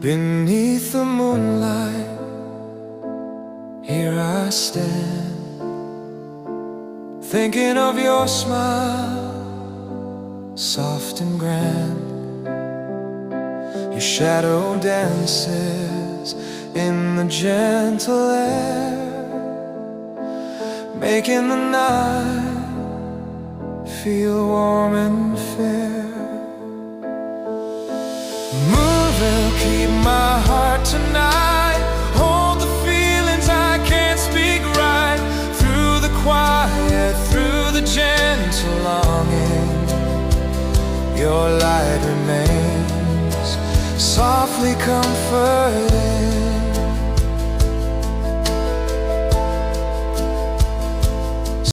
Beneath the moonlight, here I stand, thinking of your smile, soft and grand. Your shadow dances in the gentle air, making the night feel warm and fair. Moon will keep my heart tonight, hold the feelings I can't speak right. Through the quiet, through the gentle longing, your light remains softly comforting.